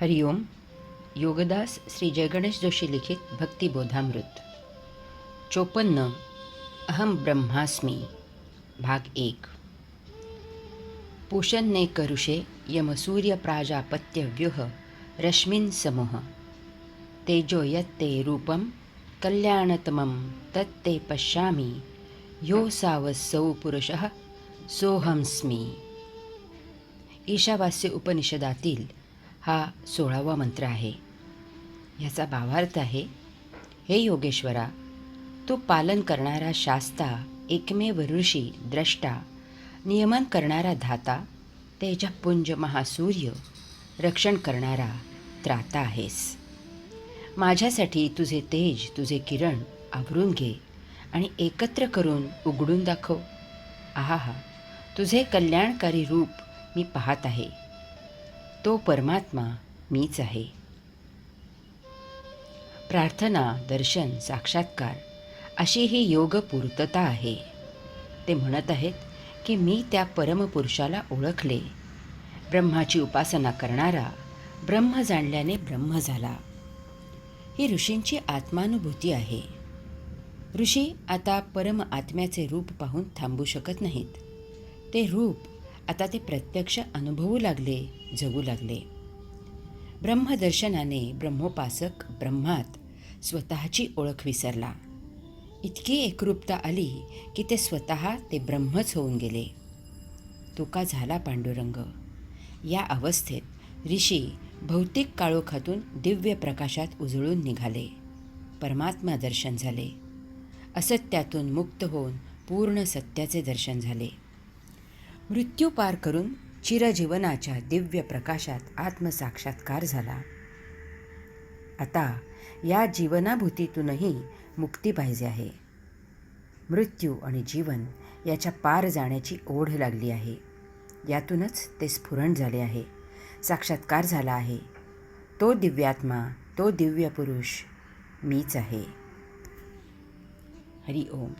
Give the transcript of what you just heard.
हरिओम. योगदास श्री जयगणेश जोशी लिखित भक्तिबोधामृत 54. अहम ब्रह्मास्मि. भाग 1. पूषन्ने करुषे यमसूर्य प्राजापत्यव्यूह रश्मिन समूह तेजो यत्ते रूपम कल्याणतमं तत्ते पश्यामि यो सावसौ पुरुषः सोहमस्मि. ईशावास्य उपनिषदातील हा 16वा मंत्र आहे. ह्याचा भावार्थ आहे, हे योगेश्वरा, तू पालन करणारा शास्ता, एकमेव ऋषी, द्रष्टा, नियमन करणारा धाता, तेजपुंज महासूर्य, रक्षण करणारा त्राता आहेस. माझ्यासाठी तुझे तेज, तुझे किरण आवरून घे आणि एकत्र करून उघडून दाखव. आहा, तुझे कल्याणकारी रूप मी पाहत आहे. तो परमात्मा मीच आहे. प्रार्थना, दर्शन, साक्षात्कार अशी ही योग पूर्तता आहे. ते म्हणत आहेत की मी त्या परमपुरुषाला ओळखले. ब्रह्माची उपासना करणारा ब्रह्म जाणल्याने ब्रह्म झाला. ही ऋषींची आत्मानुभूती आहे. ऋषी आता परम आत्म्याचे रूप पाहून थांबू शकत नाहीत. ते रूप आता ते प्रत्यक्ष अनुभवू लागले, जगू लागले. ब्रह्मदर्शनाने ब्रह्मोपासक ब्रह्मात स्वतःची ओळख विसरला. इतकी एकरूपता आली की ते स्वतः ते ब्रह्मच होऊन गेले. तुका झाला पांडुरंग. या अवस्थेत ऋषी भौतिक काळोखातून दिव्य प्रकाशात उजळून निघाले. परमात्मा दर्शन झाले. असत्यातून मुक्त होऊन पूर्ण सत्याचे दर्शन झाले. मृत्यू पार करून चिरजीवनाच्या दिव्य प्रकाशात आत्मसाक्षात्कार झाला. आता या जीवनाभूतीतूनही मुक्ती पाहिजे आहे. मृत्यू आणि जीवन याच्या पार जाण्याची ओढ लागली आहे. यातूनच ते स्फुरण झाले आहे. साक्षात्कार झाला आहे. तो दिव्यात्मा, तो दिव्य पुरुष मीच आहे. हरि ओम.